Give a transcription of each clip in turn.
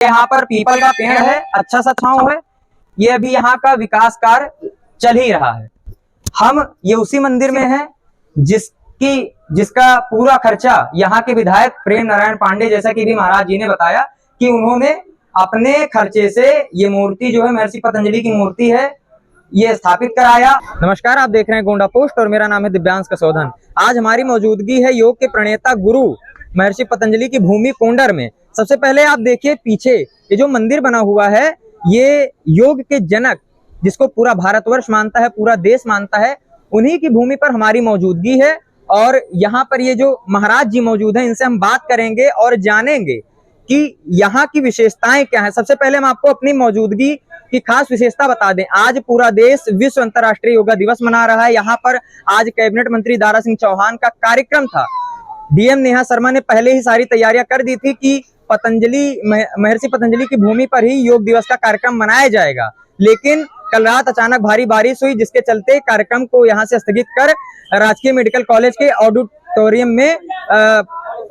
यहाँ पर पीपल का पेड़ है, अच्छा सा छांव है। ये अभी यहाँ का विकास कार्य चल ही रहा है। हम ये उसी मंदिर में है जिसका पूरा खर्चा यहाँ के विधायक प्रेम नारायण पांडे, जैसा कि भी महाराज जी ने बताया कि उन्होंने अपने खर्चे से ये मूर्ति जो है महर्षि पतंजलि की मूर्ति है, ये स्थापित कराया। नमस्कार, आप देख रहे हैं गोंडा पोस्ट और मेरा नाम है दिव्यांश कसौधन। आज हमारी मौजूदगी है योग के प्रणेता गुरु महर्षि पतंजलि की भूमि कोंडर में। सबसे पहले आप देखिए पीछे ये जो मंदिर बना हुआ है, ये योग के जनक, जिसको पूरा भारतवर्ष मानता है, पूरा देश मानता है, उन्हीं की भूमि पर हमारी मौजूदगी है। और यहाँ पर ये जो महाराज जी मौजूद हैं, इनसे हम बात करेंगे और जानेंगे कि यहाँ की विशेषताएं क्या है। सबसे पहले हम आपको अपनी मौजूदगी की खास विशेषता बता दें। आज पूरा देश विश्व अंतर्राष्ट्रीय योगा दिवस मना रहा है। यहाँ पर आज कैबिनेट मंत्री दारा सिंह चौहान का कार्यक्रम था। डीएम नेहा शर्मा ने पहले ही सारी तैयारियां कर दी थी कि महर्षि पतंजलि की भूमि पर ही योग दिवस का कार्यक्रम मनाया जाएगा, लेकिन कल रात अचानक भारी बारिश हुई, जिसके चलते कार्यक्रम को यहां से स्थगित कर राजकीय मेडिकल कॉलेज के ऑडिटोरियम में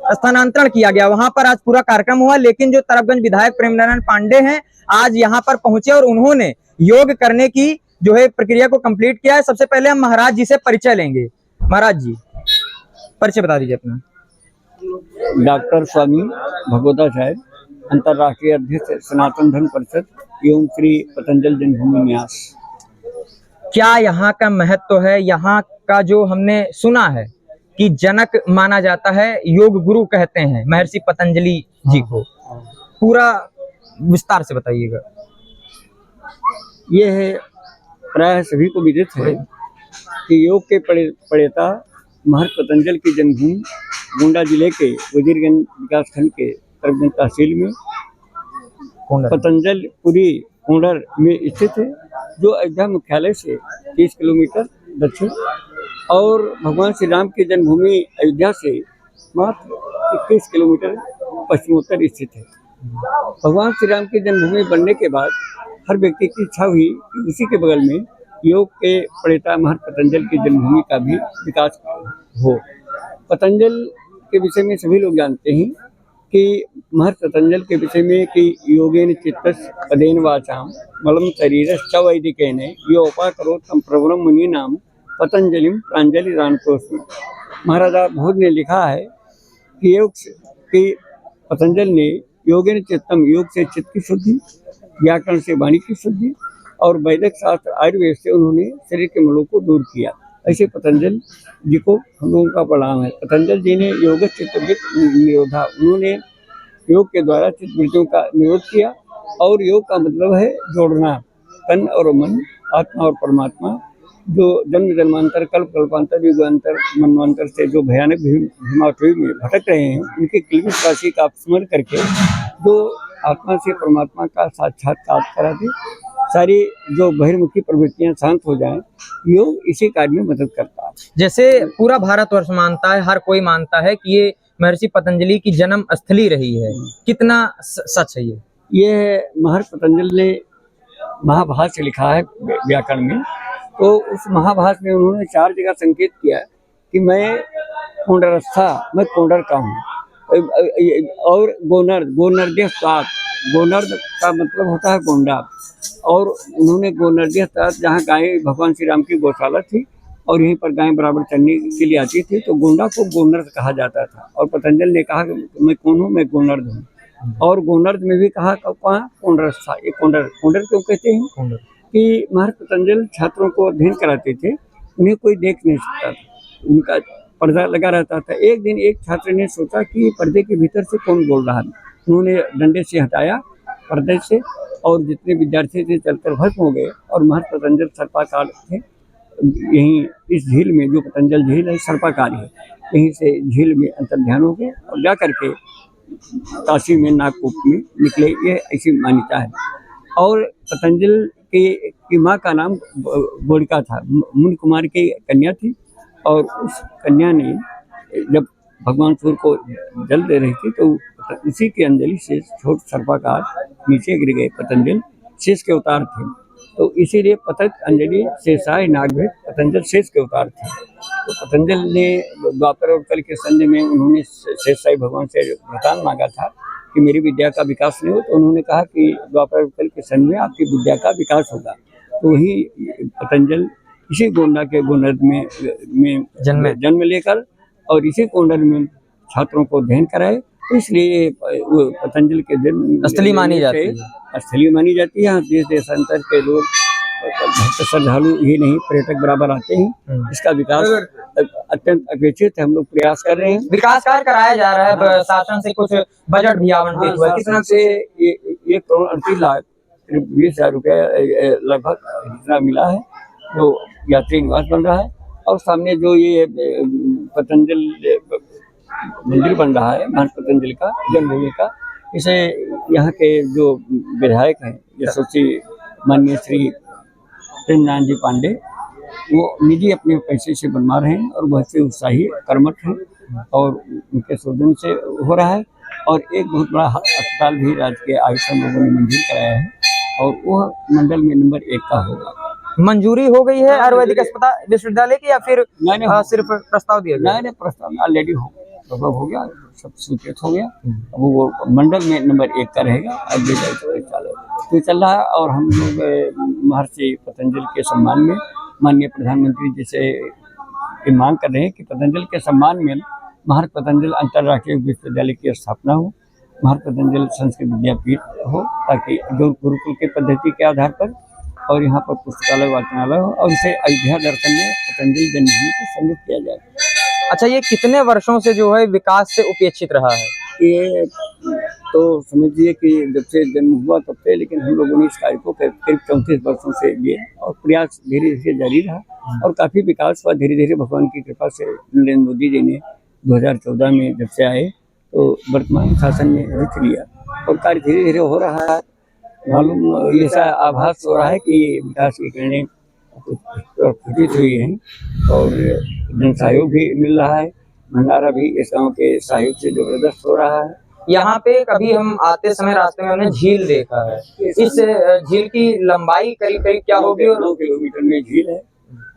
स्थानांतरण किया गया। वहां पर आज पूरा कार्यक्रम हुआ, लेकिन जो तरफगंज विधायक प्रेम नारायण पांडे हैं, आज यहां पर पहुंचे और उन्होंने योग करने की जो है प्रक्रिया को कंप्लीट किया है। सबसे पहले हम महाराज जी से परिचय लेंगे। महाराज जी, परिचय बता दीजिए अपना। डॉक्टर स्वामी भगवता साहेब, अंतर्राष्ट्रीय अध्यक्ष सनातन धर्म परिषद एवं श्री पतंजलि जन्मभूमि न्यास। क्या यहाँ का महत्व है? यहाँ का जो हमने सुना है कि जनक माना जाता है, योग गुरु कहते हैं महर्षि पतंजलि जी को, पूरा विस्तार से बताइएगा। ये है प्राय सभी को विदित है कि योग के प्रणेता महर्षि पतंजलि की जन्मभूमि गोंडा जिले के वजीरगंज विकासखंड के तरफगंज तहसील में पतंजलिपुरी कोंडर में स्थित है, जो अयोध्या मुख्यालय से 30 किलोमीटर दक्षिण और भगवान श्री राम की जन्मभूमि अयोध्या से मात्र 21 किलोमीटर पश्चिमोत्तर स्थित है। भगवान श्री राम की जन्मभूमि बनने के बाद हर व्यक्ति की इच्छा हुई कि उसी के बगल में योग के प्रणेता महर्षि पतंजलि की जन्मभूमि का भी विकास हो। पतंजलि के विषय में सभी लोग जानते हैं कि महर्षि पतंजलि के विषय में कि योगेन चित्तस् पदेन वाचाम मलम शरीरश्च वैदिकेन योपाकरोत्तम प्रवरम मुनि नाम पतंजलिम प्रांजलि रानकोस्मि। महाराजा भोज ने लिखा है कि योग की पतंजलि ने योगेन चित्तम, योग से चित्त की शुद्धि, व्याकरण से वाणी की शुद्धि और वैदिक शास्त्र आयुर्वेद से उन्होंने शरीर के मलों को दूर किया। ऐसे पतंजलि जी को हम लोगों का प्रणाम है। पतंजलि जी ने योग चित्तवृत्ति निरोधा, उन्होंने योग के द्वारा चित्तवृत्तियों का निरोध किया। और योग का मतलब है जोड़ना तन और मन, आत्मा और परमात्मा, जो जन्म जन्मांतर कल्प कल्पांतर युगांतर मनवांतर से जो भयानक भीमाटवी में भटक रहे हैं, उनके क्लिष्ट राशि का स्मरण करके जो आत्मा से परमात्मा का साक्षात्कार करा दे, सारी जो बहिर्मुखी प्रवृत्तियां शांत हो जाएं, योग इसी कार्य में मदद करता है। जैसे पूरा भारतवर्ष मानता है, हर कोई मानता है कि ये महर्षि पतंजलि की जन्म स्थली रही है, कितना सच है ये महर्षि पतंजलि ने महाभाष्य लिखा है व्याकरण में, तो उस महाभाष्य में उन्होंने 4 जगह संकेत किया कि मैं कोंडरस्था, मैं कोंडर का हूँ। और गोनर्द का मतलब होता है गोंडा। और उन्होंने गोनर्देह, जहाँ गाय भगवान श्री राम की गौशाला थी और यहीं पर गायें बराबर चरने के लिए आती थी, तो गोंडा को गोनर्द कहा जाता था। और पतंजलि ने कहा कि मैं कौन हूँ, मैं गोनर्द हूँ। और गोनर्द में भी कहा कहाँ कोंडरस्था। ये कोंडर क्यों कहते हैं कि महर्षि पतंजलि छात्रों को अध्ययन कराते थे, उन्हें कोई देख नहीं सकता था, उनका पर्दा लगा रहता था। एक दिन एक छात्र ने सोचा कि पर्दे के भीतर से कौन बोल रहा है। उन्होंने डंडे से हटाया पर्दे से, और जितने विद्यार्थी थे चलकर भस्म हो गए। और महर्षि पतंजलि सर्पाकार थे, यहीं इस झील में, जो पतंजलि झील है सर्पाकार है, यहीं से झील में अंतर्ध्यान हो गए और जा करके काशी में नागकूप में निकले, ये ऐसी मान्यता है। और पतंजलि की माँ का नाम गोड़िका था, मुनि कुमार की कन्या थी। और उस कन्या ने जब भगवान सूर्य को जल दे रही थी, तो उसी की अंजलि से छोट सर्पाकार नीचे गिर गए। पतंजलि शेष के अवतार थे, तो इसीलिए पतंग अंजलि शेषाय नागभेद, पतंजलि शेष के अवतार थे। तो पतंजलि ने द्वापर और कल के संधि में उन्होंने शेषाय भगवान से वरदान मांगा था कि मेरी विद्या का विकास नहीं हो, तो उन्होंने कहा कि द्वापर कल के सन में आपकी विद्या का विकास होगा। तो वही पतंजल इसी गोंडा के गोंडर में जन्म लेकर और इसी गोंडर में छात्रों को अध्ययन कराए, तो इसलिए वो पतंजल के जन्म स्थली मानी जाती है। स्थलीय मानी जाती है। यहाँ देश देशांतर के लोग भक्त श्रद्धालु ही नहीं, पर्यटक बराबर आते हैं। इसका विकास अत्यंत अपेक्षित है। हम लोग प्रयास कर रहे हैं, विकास कार्य कराया जा रहा है, शासन से कुछ बजट भी आवंटित हुआ है। कितना से 1,38,20,000 रुपया लगभग इतना मिला है, जो यात्री निवास बन रहा है। और सामने जो ये पतंजल मंदिर बन रहा है, महान पतंजलि का जन्मभूमि का, इसे यहाँ के जो विधायक हैं यशस्वी माननीय श्री प्रेमनारायण जी पांडे, वो निजी अपने पैसे से बनवा रहे हैं और बहुत से उत्साही कर्मठ हैं और उनके सौजन्य से हो रहा है। और एक बहुत बड़ा अस्पताल भी राज्य के आयुष लोगों ने मंजूर कराया है और वो मंडल में नंबर 1 का होगा। मंजूरी हो गई है आयुर्वेदिक अस्पताल विश्वविद्यालय की, या फिर सिर्फ प्रस्ताव दिया गया? नहीं, प्रस्ताव ऑलरेडी हो गया, सब स्वीकृत हो गया। अब वो मंडल में नंबर 1 का रहेगा। आगे तो चल रहा है। और हम लोग महर्षि पतंजलि के सम्मान में माननीय प्रधानमंत्री जी से मांग कर रहे हैं कि पतंजलि के सम्मान में महर्षि पतंजलि अंतर्राष्ट्रीय विश्वविद्यालय की स्थापना हो, महर्षि पतंजलि संस्कृत विद्यापीठ हो, ताकि जो गुरुकुल की पद्धति के आधार पर और यहाँ पर पुस्तकालय वाचनालय हो, और इसे अयोध्या दर्शन में पतंजलि जन्मभूमि को सम्मिलित किया जाए। अच्छा, ये कितने वर्षों से जो है विकास से उपेक्षित रहा है? ये तो समझिए कि जब से जन्म हुआ तब से, लेकिन हम लोगों ने इस कार्य को करीब 34 वर्षों से लिए और प्रयास धीरे धीरे जारी रहा और काफ़ी विकास हुआ धीरे धीरे। भगवान की कृपा से नरेंद्र मोदी जी ने 2014 में जब से आए तो वर्तमान शासन में रुच लिया और कार्य धीरे धीरे हो रहा है। मालूम ऐसा आभास हो रहा है कि विकास की किरणें फुटित हुई हैं और जन सहयोग भी मिल रहा है। भंडारा भी इस गाँव के सहयोग से जबरदस्त हो रहा है। यहाँ पे कभी हम आते समय रास्ते में हमने झील देखा है। इस झील की लंबाई करीब करीब क्या होगी? 9 किलोमीटर में झील है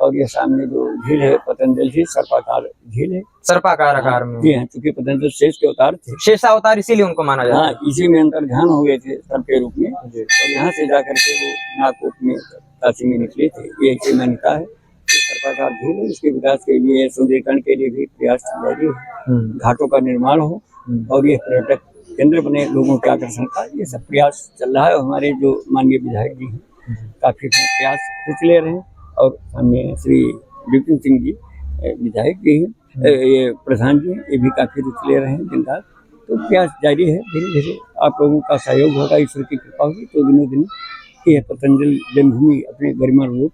और ये सामने जो झील है पतंजलि झील सर्पाकार झील है। सर्पाकार आकार में? जी हाँ, क्योंकि पतंजलि शेष के अवतार थे। शेषावतार इसीलिए उनको माना जाता है। हाँ, इसी में अंतर्ध्यान हो गए थे सर्प के रूप में और यहाँ से जाकर के वो नागकोट में काशी में निकले थे। ये एक मान्यता है। सर्पाकार झील है, इसके विकास के लिए सुंदरीकरण के लिए भी प्रयास जारी है। घाटों का निर्माण हो और ये पर्यटक केंद्र बने, लोगों के आकर्षण का, ये सब प्रयास चल रहा है। हमारे जो माननीय विधायक जी हैं काफी प्रयास सोच ले रहे हैं और सामने श्री विपिन सिंह जी विधायक जी हैं, ये प्रधान जी हैं, ये भी काफी रुचि ले रहे हैं दिन रात। तो प्रयास जारी है। धीरे धीरे आप लोगों का सहयोग होगा, ईश्वर की कृपा होगी तो दिनों दिन ये पतंजलि जन्मभूमि अपने गरिमा रूप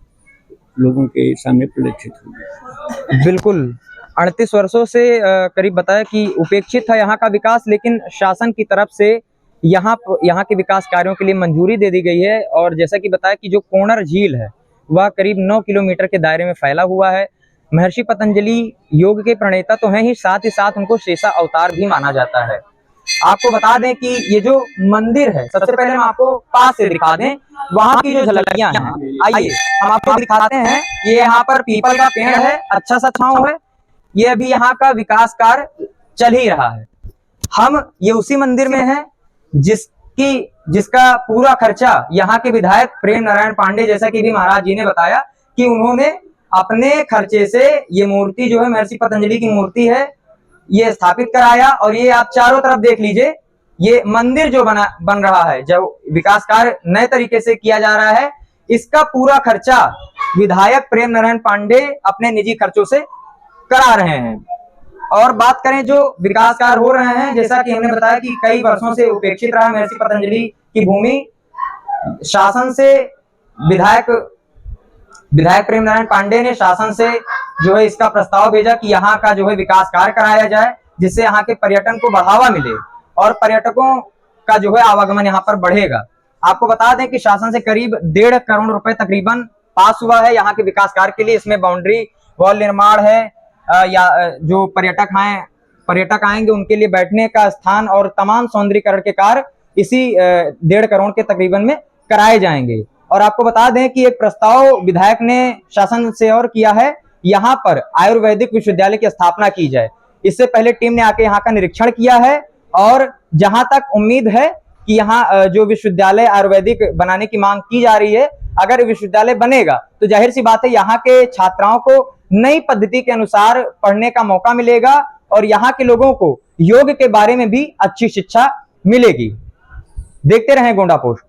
लोगों के सामने प्रदर्शित होगी। बिल्कुल। 38 वर्षों से करीब बताया कि उपेक्षित था यहाँ का विकास, लेकिन शासन की तरफ से यहाँ के विकास कार्यों के लिए मंजूरी दे दी गई है। और जैसा कि बताया कि जो कोणर झील है वह करीब 9 किलोमीटर के दायरे में फैला हुआ है। महर्षि पतंजलि योग के प्रणेता तो हैं ही, साथ ही साथ उनको शेषा अवतार भी माना जाता है। आपको बता दें कि ये जो मंदिर है, सबसे पहले हम आपको पास से दिखा दें वहाँ की जो झलकियां हैं। आइए हम आपको दिखाते हैं। ये यहाँ पर पीपल का पेड़ है, अच्छा सा छांव है। ये अभी यहाँ का विकास कार्य चल ही रहा है। हम ये उसी मंदिर में हैं जिसका पूरा खर्चा यहाँ के विधायक प्रेम नारायण पांडे, जैसा कि भी महाराज जी ने बताया कि उन्होंने अपने खर्चे से ये मूर्ति जो है महर्षि पतंजलि की मूर्ति है ये स्थापित कराया। और ये आप चारों तरफ देख लीजिए, ये मंदिर जो बन रहा है, जो विकास कार्य नए तरीके से किया जा रहा है, इसका पूरा खर्चा विधायक प्रेम नारायण पांडे अपने निजी खर्चों से करा रहे हैं। और बात करें जो विकास कार्य हो रहे हैं, जैसा कि हमने बताया कि कई वर्षों से उपेक्षित रहा महर्षि पतंजलि की भूमि। शासन से विधायक प्रेम नारायण पांडे ने शासन से जो है इसका प्रस्ताव भेजा कि यहाँ का जो है विकास कार्य कराया जाए, जिससे यहाँ के पर्यटन को बढ़ावा मिले और पर्यटकों का जो है आवागमन यहाँ पर बढ़ेगा। आपको बता दें कि शासन से करीब 1.5 करोड़ रुपए तकरीबन पास हुआ है यहाँ के विकास कार्य के लिए। इसमें बाउंड्री वॉल निर्माण है, या जो पर्यटक आएंगे उनके लिए बैठने का स्थान और तमाम सौंदर्यीकरण के कार्य इसी 1.5 करोड़ के तकरीबन में कराए जाएंगे। और आपको बता दें कि एक प्रस्ताव विधायक ने शासन से और किया है, यहाँ पर आयुर्वेदिक विश्वविद्यालय की स्थापना की जाए। इससे पहले टीम ने आके यहाँ का निरीक्षण किया है और जहां तक उम्मीद है कि यहाँ जो विश्वविद्यालय आयुर्वेदिक बनाने की मांग की जा रही है, अगर विश्वविद्यालय बनेगा तो जाहिर सी बात है यहाँ के छात्राओं को नई पद्धति के अनुसार पढ़ने का मौका मिलेगा और यहाँ के लोगों को योग के बारे में भी अच्छी शिक्षा मिलेगी। देखते रहें गोंडा पोस्ट।